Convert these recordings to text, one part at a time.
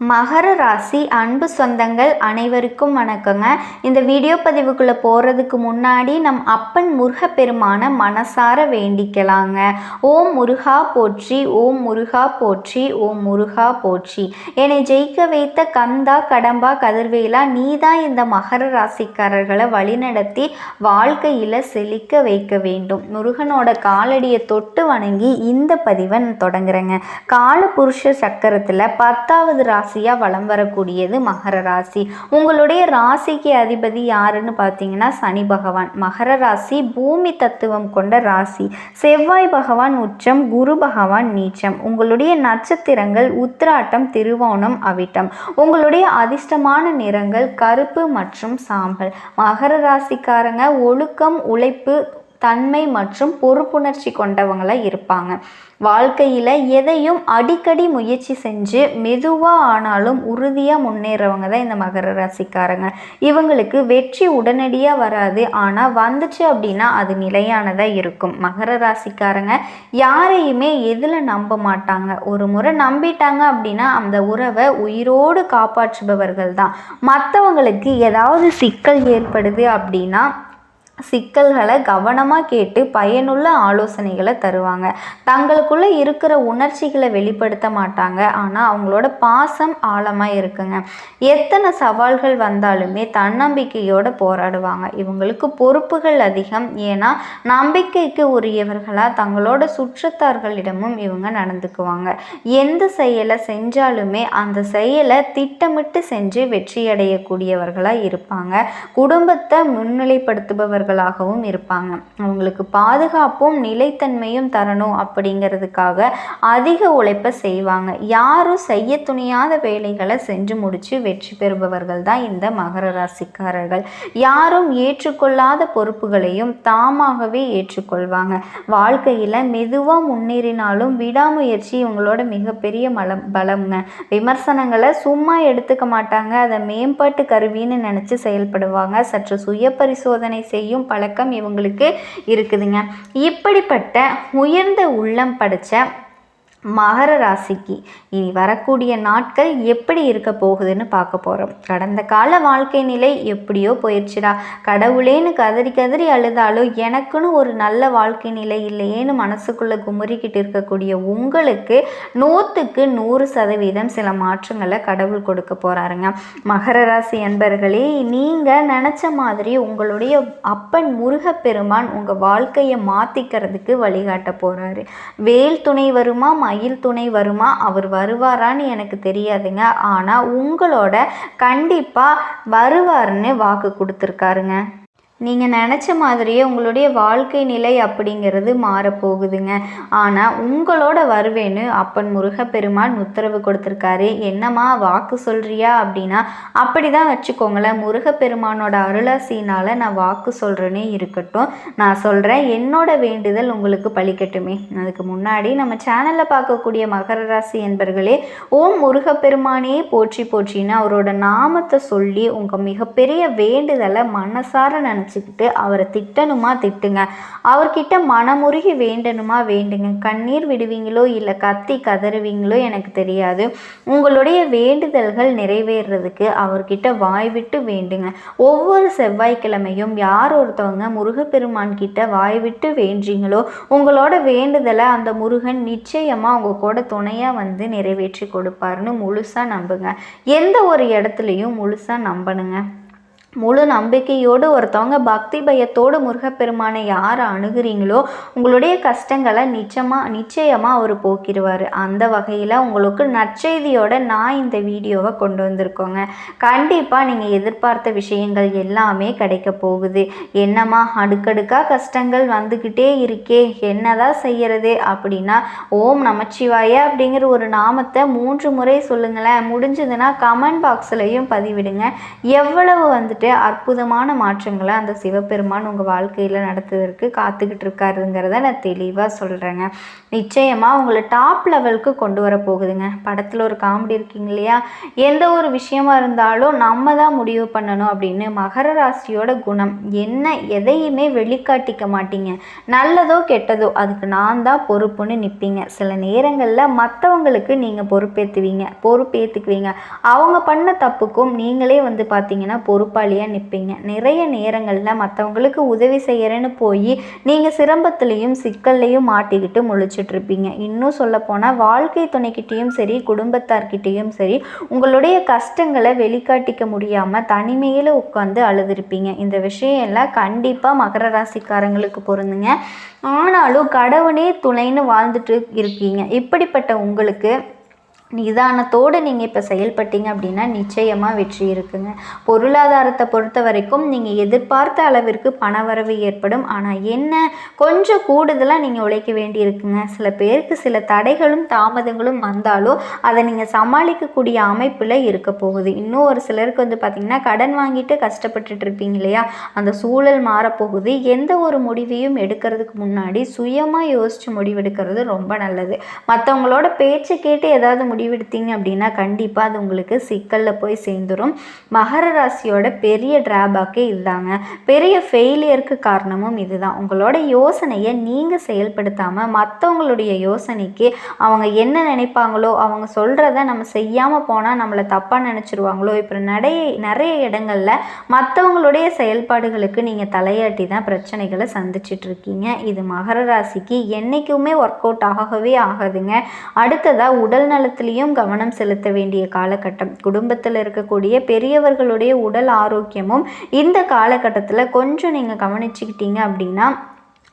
மகர ராசி அன்பு சொந்தங்கள் அனைவருக்கும் வணக்கங்க. இந்த வீடியோ பதிவுக்குள்ளே போகிறதுக்கு முன்னாடி நம் அப்பன் முருகப்பெருமான மனசார வேண்டிக்கலாங்க. ஓம் முருகா போற்றி, ஓம் முருகா போற்றி, ஓம் முருகா போற்றி. என்னை ஜெயிக்க வைத்த கந்தா கடம்பா கதிர்வேலா, நீதான் இந்த மகர ராசிக்காரர்களை வழிநடத்தி வாழ்க்கையில் செழிக்க வைக்க வேண்டும். முருகனோட காலடியை தொட்டு வணங்கி இந்த பதிவை தொடங்குறேங்க. காலபுருஷ சக்கரத்தில் 10வது ராசியாக வலம் வரக்கூடியது மகர ராசி. உங்களுடைய ராசிக்கு அதிபதி யாருன்னு பார்த்தீங்கன்னா சனி பகவான். மகர ராசி பூமி தத்துவம் கொண்ட ராசி. செவ்வாய் பகவான் உச்சம், குரு பகவான் நீச்சம். உங்களுடைய நட்சத்திரங்கள் உத்திராட்டம், திருவோணம், அவிட்டம். உங்களுடைய அதிர்ஷ்டமான நிறங்கள் கருப்பு மற்றும் சாம்பல். மகர ராசிக்காரங்க ஒழுக்கம், உழைப்பு, தன்மை மற்றும் பொறுப்புணர்ச்சி கொண்டவங்களாக இருப்பாங்க. வாழ்க்கையில் எதையும் அடிக்கடி முயற்சி செஞ்சு மெதுவாக ஆனாலும் உறுதியாக முன்னேறவங்க தான் இந்த மகர ராசிக்காரங்க. இவங்களுக்கு வெற்றி உடனடியாக வராது, ஆனால் வந்துச்சு அப்படின்னா அது நிலையானதாக இருக்கும். மகர ராசிக்காரங்க யாரையுமே எதில் நம்ப மாட்டாங்க. ஒரு முறை நம்பிட்டாங்க அப்படின்னா அந்த உறவை உயிரோடு காப்பாற்றுபவர்கள் தான். மற்றவங்களுக்கு ஏதாவது சிக்கல் ஏற்படுது அப்படின்னா சிக்கல்களை கவனமாக கேட்டு பயனுள்ள ஆலோசனைகளை தருவாங்க. தங்களுக்குள்ளே இருக்கிற உணர்ச்சிகளை வெளிப்படுத்த மாட்டாங்க, ஆனால் அவங்களோட பாசம் ஆழமாக இருக்குங்க. எத்தனை சவால்கள் வந்தாலுமே தன்னம்பிக்கையோடு போராடுவாங்க. இவங்களுக்கு பொறுப்புகள் அதிகம், ஏன்னா நம்பிக்கைக்கு உரியவர்களாக தங்களோட சுற்றத்தார்களிடமும் இவங்க நடந்துக்குவாங்க. எந்த செயலை செஞ்சாலுமே அந்த செயலை திட்டமிட்டு செஞ்சு வெற்றியடையக்கூடியவர்களாக இருப்பாங்க. குடும்பத்தை முன்னிலைப்படுத்துபவர்கள் இருப்பாங்க. அவங்களுக்கு பாதுகாப்பும் நிலைத்தன்மையும் தரணும் அப்படிங்கிறதுக்காக அதிக உழைப்பை செய்வாங்க. யாரும் செய்ய துணியாத வேலைகளை செஞ்சு முடிச்சு வெற்றி பெறுபவர்கள் தான் இந்த மகர ராசிக்காரர்கள். யாரும் ஏற்றுக்கொள்ளாத பொறுப்புகளையும் தாமாகவே ஏற்றுக்கொள்வாங்க. வாழ்க்கையில் மெதுவாக முன்னேறினாலும் விடாமுயற்சி இவங்களோட மிகப்பெரிய பலம்ங்க. விமர்சனங்களை சும்மா எடுத்துக்க மாட்டாங்க, அதை மேம்பாட்டு கருவின்னு நினச்சி செயல்படுவாங்க. சற்று சுய பரிசோதனை செய்யும் பழக்கம் இவங்களுக்கு இருக்குதுங்க. இப்படிப்பட்ட உயர்ந்த உள்ளம் படைச்ச மகர ராசிக்கு இனி வரக்கூடிய நாட்கள் எப்படி இருக்க போகுதுன்னு பார்க்க போகிறோம். கடந்த கால வாழ்க்கை நிலை எப்படியோ போயிடுச்சுடா, கடவுளேன்னு கதறி கதறி அழுதாலும் எனக்குன்னு ஒரு நல்ல வாழ்க்கை நிலை இல்லையேன்னு மனசுக்குள்ளே குமுறிக்கிட்டு இருக்கக்கூடிய உங்களுக்கு 100க்கு 100% சில மாற்றங்களை கடவுள் கொடுக்க போகிறாருங்க. மகர ராசி அன்பர்களே, நீங்கள் நினச்ச மாதிரி உங்களுடைய அப்பன் முருகப்பெருமான் உங்கள் வாழ்க்கையை மாற்றிக்கிறதுக்கு வழிகாட்ட போகிறாரு. வேல் துணை வருமா, மயில் துணை வருமா, அவர் வருவாரான்னு எனக்கு தெரியாதுங்க, ஆனால் உங்களோட கண்டிப்பாக வருவார்னு வாக்கு கொடுத்துருக்காருங்க. நீங்கள் நினச்ச மாதிரியே உங்களுடைய வாழ்க்கை நிலை அப்படிங்கிறது மாறப்போகுதுங்க. ஆனால் உங்களோட வருவேன்னு அப்பன் முருகப்பெருமான் உத்தரவு கொடுத்துருக்காரு. என்னம்மா வாக்கு சொல்கிறியா அப்படின்னா அப்படி தான் வச்சுக்கோங்களேன். முருகப்பெருமானோட அருளாசினால் நான் வாக்கு சொல்கிறேன்னே இருக்கட்டும். நான் சொல்கிறேன், என்னோட வேண்டுதல் உங்களுக்கு பலிக்கட்டுமே. அதுக்கு முன்னாடி நம்ம சேனலில் பார்க்கக்கூடிய மகர ராசி என்பர்களே, ஓம் முருகப்பெருமானே போற்றி போற்றின்னு அவரோட நாமத்தை சொல்லி உங்கள் மிகப்பெரிய வேண்டுதலை மனசார நினச்சிக்கிட்டு அவரை திட்டணுமா திட்டுங்க. அவர்கிட்ட மனமுருகி வேண்டணுமா வேண்டுங்க. கண்ணீர் விடுவீங்களோ இல்லை கத்தி கதறுவீங்களோ எனக்கு தெரியாது. உங்களுடைய வேண்டுதல்கள் நிறைவேறதுக்கு அவர்கிட்ட வாய் விட்டு வேண்டுங்க. ஒவ்வொரு செவ்வாய்க்கிழமையும் யார் ஒருத்தவங்க முருகப்பெருமான் கிட்ட வாய் விட்டு வேண்டீங்களோ உங்களோட வேண்டுதலை அந்த முருகன் நிச்சயமாக உங்கள் கூட துணையாக வந்து நிறைவேற்றி கொடுப்பாருன்னு முழுசாக நம்புங்க. எந்த ஒரு இடத்துலையும் முழுசாக நம்பணுங்க. முழு நம்பிக்கையோடு ஒருத்தவங்க பக்தி பயத்தோடு முருகப்பெருமானை யாரை அணுகிறீங்களோ உங்களுடைய கஷ்டங்களை நிச்சயமாக அவர் போக்கிடுவார். அந்த வகையில் உங்களுக்கு நற்செய்தியோட நான் இந்த வீடியோவை கொண்டு வந்திருக்கோங்க. கண்டிப்பாக நீங்கள் எதிர்பார்த்த விஷயங்கள் எல்லாமே கிடைக்க போகுது. என்னம்மா அடுக்கடுக்காக கஷ்டங்கள் வந்துக்கிட்டே இருக்கே, என்னதான் செய்யறது அப்படின்னா ஓம் நமச்சிவாய அப்படிங்கிற ஒரு நாமத்தை 3 முறை சொல்லுங்களேன். முடிஞ்சதுன்னா கமெண்ட் பாக்ஸ்லையும் பதிவிடுங்க. எவ்வளவு மாற்றிட்டு அற்புதமான மாற்றங்களை அந்த சிவபெருமான் உங்கள் வாழ்க்கையில் நடத்துவதற்கு காத்துக்கிட்டு இருக்காருங்கிறத நான் தெளிவாக சொல்கிறேங்க. நிச்சயமாக உங்களை டாப் லெவலுக்கு கொண்டு வர போகுதுங்க. படத்தில் ஒரு காமெடி இருக்கீங்க இல்லையா, எந்த ஒரு விஷயமா இருந்தாலும் நம்ம தான் முடிவு பண்ணணும் அப்படின்னு. மகர ராசியோட குணம் என்ன, எதையுமே வெளிக்காட்டிக்க மாட்டீங்க. நல்லதோ கெட்டதோ அதுக்கு நான் தான் பொறுப்புன்னு நிற்பீங்க. சில நேரங்களில் மற்றவங்களுக்கு நீங்கள் பொறுப்பேற்றுக்குவீங்க. அவங்க பண்ண தப்புக்கும் நீங்களே வந்து பார்த்தீங்கன்னா பொறுப்பாளியாக நிற்பீங்க. நிறைய நேரங்களில் மற்றவங்களுக்கு உதவி செய்யறேன்னு போய் நீங்கள் சிரமத்திலையும் சிக்கல்லையும் மாட்டிக்கிட்டு முழிச்சிட்ருப்பீங்க. இன்னும் சொல்லப்போனால் வாழ்க்கை துணைக்கிட்டேயும் சரி குடும்பத்தார்கிட்டேயும் சரி உங்களுடைய கஷ்டங்களை வெளிக்காட்டிக்க முடியாமல் தனிமையில் உட்காந்து அழுதுருப்பீங்க. இந்த விஷயம் எல்லாம் கண்டிப்பாக மகர ராசிக்காரங்களுக்கு பொருந்துங்க. ஆனாலும் கடவுளே துணைன்னு வாழ்ந்துட்டு இருக்கீங்க. இப்படிப்பட்ட உங்களுக்கு நிதானத்தோடு நீங்கள் இப்போ செயல்பட்டீங்க அப்படின்னா நிச்சயமாக வெற்றி இருக்குங்க. பொருளாதாரத்தை பொறுத்த வரைக்கும் நீங்கள் எதிர்பார்த்த அளவிற்கு பணவரவு ஏற்படும். ஆனால் என்ன, கொஞ்சம் கூடுதலாக நீங்கள் உழைக்க வேண்டி இருக்குங்க. சில பேருக்கு சில தடைகளும் தாமதங்களும் வந்தாலும் அதை நீங்கள் சமாளிக்கக்கூடிய அமைப்பில் இருக்க போகுது. இன்னும் ஒரு சிலருக்கு வந்து பார்த்திங்கன்னா கடன் வாங்கிட்டு கஷ்டப்பட்டுட்டு இருப்பீங்க இல்லையா, அந்த சூழல் மாறப்போகுது. எந்த ஒரு முடிவையும் எடுக்கிறதுக்கு முன்னாடி சுயமாக யோசித்து முடிவெடுக்கிறது ரொம்ப நல்லது. மற்றவங்களோட பேச்சை கேட்டு ஏதாவது முடிவெடுத்தீங்க அப்படின்னா கண்டிப்பாக அது உங்களுக்கு சிக்கலில் போய் சேர்ந்துடும். மகர ராசியோட பெரிய டிராபேக்கே இதுதாங்க. பெரிய ஃபெயிலியருக்கு காரணமும் இதுதான். உங்களோட யோசனையை நீங்கள் செயல்படுத்தாமல் மற்றவங்களுடைய யோசனைக்கு அவங்க என்ன நினைப்பாங்களோ, அவங்க சொல்கிறத நம்ம செய்யாமல் போனால் நம்மளை தப்பாக நினச்சிருவாங்களோ, இப்போ நிறைய இடங்களில் மற்றவங்களுடைய செயல்பாடுகளுக்கு நீங்கள் தலையாட்டி தான் பிரச்சனைகளை சந்திச்சிட்ருக்கீங்க. இது மகர ராசிக்கு என்றைக்குமே ஒர்க் அவுட் ஆகவே ஆகாதுங்க. அடுத்ததாக உடல் நலத்தில் கவனம் செலுத்த வேண்டிய காலகட்டம். குடும்பத்தில் இருக்கக்கூடிய பெரியவர்களுடைய உடல் ஆரோக்கியமும் இந்த காலகட்டத்தில் கொஞ்சம் நீங்கள் கவனிச்சுக்கிட்டீங்க அப்படின்னா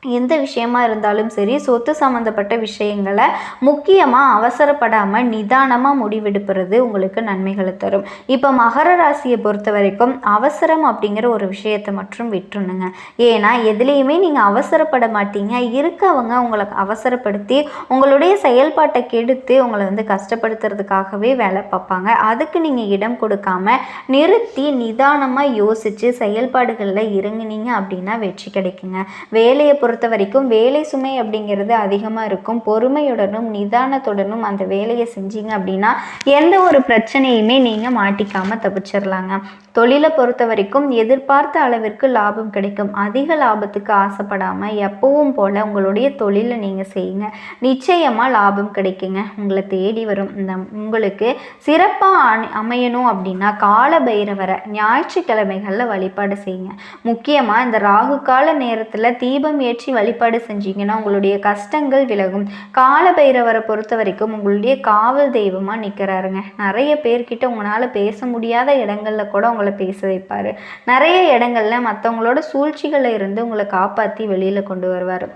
எந்த விஷயமா இருந்தாலும் சரி, சொத்து சம்மந்தப்பட்ட விஷயங்களை முக்கியமாக அவசரப்படாமல் நிதானமாக முடிவெடுப்பது உங்களுக்கு நன்மைகளை தரும். இப்போ மகர ராசியை பொறுத்த வரைக்கும் அவசரம் அப்படிங்கிற ஒரு விஷயத்தை மட்டும் விட்டுருணுங்க. ஏன்னா எதுலேயுமே நீங்கள் அவசரப்பட மாட்டீங்க. இருக்கவங்க உங்களை அவசரப்படுத்தி உங்களுடைய செயல்பாட்டை கெடுத்து உங்களை வந்து கஷ்டப்படுத்துறதுக்காகவே வேலை பார்ப்பாங்க. அதுக்கு நீங்கள் இடம் கொடுக்காம நிறுத்தி நிதானமாக யோசித்து செயல்பாடுகளில் இறங்குனீங்க அப்படின்னா வெற்றி கிடைக்குங்க. வேலையை பொறுத்த வரைக்கும் வேலை சுமை அப்படிங்கிறது அதிகமாக இருக்கும். பொறுமையுடனும் நிதானத்துடனும் அந்த வேலையை செஞ்சீங்க அப்படின்னா எந்த ஒரு பிரச்சனையுமே நீங்கள் மாட்டிக்காமல் தப்பிச்சிடலாங்க. தொழிலை பொறுத்த வரைக்கும் எதிர்பார்த்த அளவிற்கு லாபம் கிடைக்கும். அதிக லாபத்துக்கு ஆசைப்படாமல் எப்பவும் போல் உங்களுடைய தொழிலை நீங்கள் செய்யுங்க. நிச்சயமாக லாபம் கிடைக்குங்க. உங்களை தேடி வரும். இந்த உங்களுக்கு சிறப்பாக அமையணும் அப்படின்னா கால பைரவரை ஞாயிற்றுக்கிழமைகளில் வழிபாடு செய்யுங்க. முக்கியமாக இந்த ராகு கால நேரத்தில் தீபம் ஏற்றி வழிபாடு செஞ்சீங்கன்னா உங்களுடைய கஷ்டங்கள் விலகும். கால பைரவரை பொறுத்த வரைக்கும் உங்களுடைய காவல் தெய்வமாக நிற்கிறாருங்க. நிறைய பேர்கிட்ட உங்களால் பேச முடியாத இடங்களில் கூட உங்களை பேச வைப்பார். நிறைய இடங்கள்ல மற்றவங்களோட சூழ்ச்சிகளில் இருந்து உங்களை காப்பாற்றி வெளியில் கொண்டு வருவார்.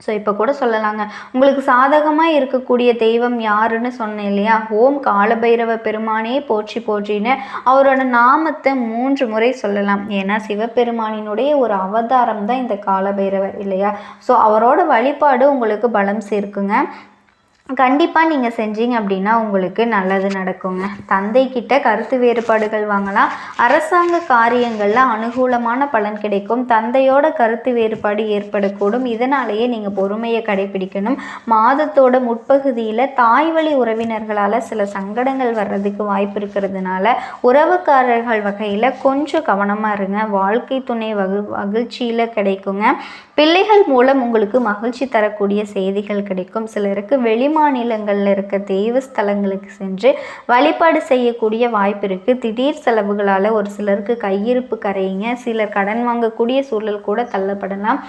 ஸோ இப்போ கூட சொல்லலாங்க, உங்களுக்கு சாதகமாக இருக்கக்கூடிய தெய்வம் யாருன்னு சொன்னேன் இல்லையா, ஓம் காலபைரவ பெருமானே போற்றி போற்றின்னு அவரோட நாமத்தை 3 முறை சொல்லலாம். ஏன்னா சிவபெருமானினுடைய ஒரு அவதாரம் தான் இந்த காலபைரவர் இல்லையா. ஸோ அவரோட வழிபாடு உங்களுக்கு பலம் சேர்க்குங்க. கண்டிப்பாக நீங்கள் செஞ்சீங்க அப்படின்னா உங்களுக்கு நல்லது நடக்குங்க. தந்தைக்கிட்ட கருத்து வேறுபாடுகள் வாங்கலாம். அரசாங்க காரியங்களில் அனுகூலமான பலன் கிடைக்கும். தந்தையோட கருத்து வேறுபாடு ஏற்படக்கூடும். இதனாலேயே நீங்கள் பொறுமையை கடைபிடிக்கணும். மாதத்தோட முற்பகுதியில் தாய் வழி உறவினர்களால் சில சங்கடங்கள் வர்றதுக்கு வாய்ப்பு இருக்கிறதுனால உறவுக்காரர்கள் வகையில் கொஞ்சம் கவனமாக இருங்க. வாழ்க்கை துணை மகிழ்ச்சியில் கிடைக்குங்க. பிள்ளைகள் மூலம் உங்களுக்கு மகிழ்ச்சி தரக்கூடிய செய்திகள் கிடைக்கும். சிலருக்கு வெளிமாநிலங்களில் இருக்க தெய்வ ஸ்தலங்களுக்கு சென்று வழிபாடு செய்யக்கூடிய வாய்ப்பு இருக்குது. திடீர் செலவுகளால் ஒரு சிலருக்கு கையிருப்பு கரையுங்க. சிலர் கடன் வாங்கக்கூடிய சூழல் கூட தள்ளப்படலாம்.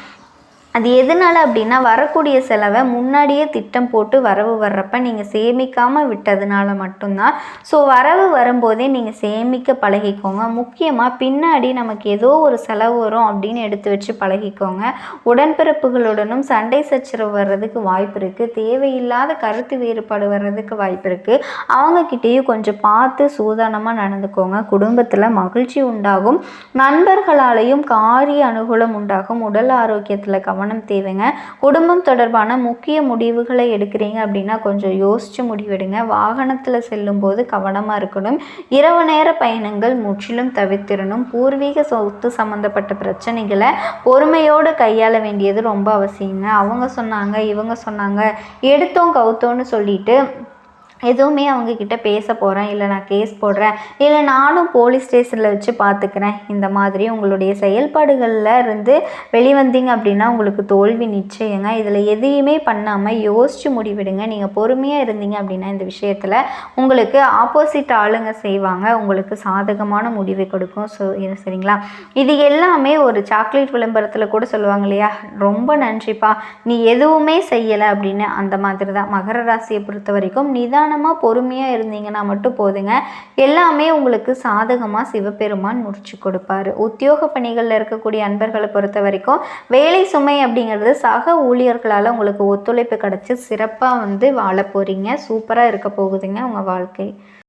அது எதனால் அப்படின்னா வரக்கூடிய செலவை முன்னாடியே திட்டம் போட்டு வரவு வர்றப்ப நீங்கள் சேமிக்காமல் விட்டதுனால மட்டும்தான். ஸோ வரவு வரும்போதே நீங்கள் சேமிக்க பழகிக்கோங்க. முக்கியமாக பின்னாடி நமக்கு ஏதோ ஒரு செலவு வரும் அப்படின்னு எடுத்து வச்சு பழகிக்கோங்க. உடன்பிறப்புகளுடனும் சண்டை சச்சரவு வர்றதுக்கு வாய்ப்பு இருக்குது. தேவையில்லாத கருத்து வேறுபாடு வர்றதுக்கு வாய்ப்பு இருக்குது. அவங்கக்கிட்டேயும் கொஞ்சம் பார்த்து சூதானமாக நடந்துக்கோங்க. குடும்பத்தில் மகிழ்ச்சி உண்டாகும். நண்பர்களாலேயும் காரிய அனுகூலம் உண்டாகும். உடல் ஆரோக்கியத்தில் கவனம் கவனம் தேவைங்க. குடும்பம் தொடர்பான முக்கிய முடிவுகளை எடுக்கிறீங்க அப்படின்னா கொஞ்சம் யோசித்து முடிவெடுங்க. வாகனத்தில் செல்லும்போது கவனமாக இருக்கணும். இரவு நேர பயணங்கள் முற்றிலும் தவிர்த்திடணும். பூர்வீக சொத்து சம்மந்தப்பட்ட பிரச்சனைகளை பொறுமையோடு கையாள வேண்டியது ரொம்ப அவசியங்க. அவங்க சொன்னாங்க, இவங்க சொன்னாங்க, எடுத்தோம் கவுத்தோன்னு சொல்லிட்டு எதுவுமே அவங்கக்கிட்ட பேச போகிறேன், இல்லை நான் கேஸ் போடுறேன், இல்லை நானும் போலீஸ் ஸ்டேஷனில் வச்சு பார்த்துக்கிறேன், இந்த மாதிரி உங்களுடைய செயல்பாடுகளில் இருந்து வெளிவந்தீங்க அப்படின்னா உங்களுக்கு தோல்வி நிச்சயங்க. இதில் எதையுமே பண்ணாமல் யோசித்து முடிவிடுங்க. நீங்கள் பொறுமையாக இருந்தீங்க அப்படின்னா இந்த விஷயத்தில் உங்களுக்கு ஆப்போசிட் ஆளுங்க செய்வாங்க, உங்களுக்கு சாதகமான முடிவை கொடுக்கும். சரிங்களா? இது எல்லாமே ஒரு சாக்லேட் விளம்பரத்தில் கூட சொல்லுவாங்க இல்லையா, ரொம்ப நன்றிப்பா நீ எதுவுமே செய்யலை அப்படின்னு. அந்த மாதிரி தான் மகர ராசியை பொறுத்த வரைக்கும் பொறுமையாக இருந்தீங்கன்னா மட்டும் போதுங்க. எல்லாமே உங்களுக்கு சாதகமாக சிவபெருமான் முடிச்சு கொடுப்பாரு. உத்தியோக பணிகளில் இருக்கக்கூடிய அன்பர்களை பொறுத்த வரைக்கும் வேலை சுமை அப்படிங்கிறது சக ஊழியர்களால் உங்களுக்கு ஒத்துழைப்பு கிடைச்சி சிறப்பாக வாழ போகிறீங்க. சூப்பராக இருக்க போகுதுங்க உங்கள் வாழ்க்கை.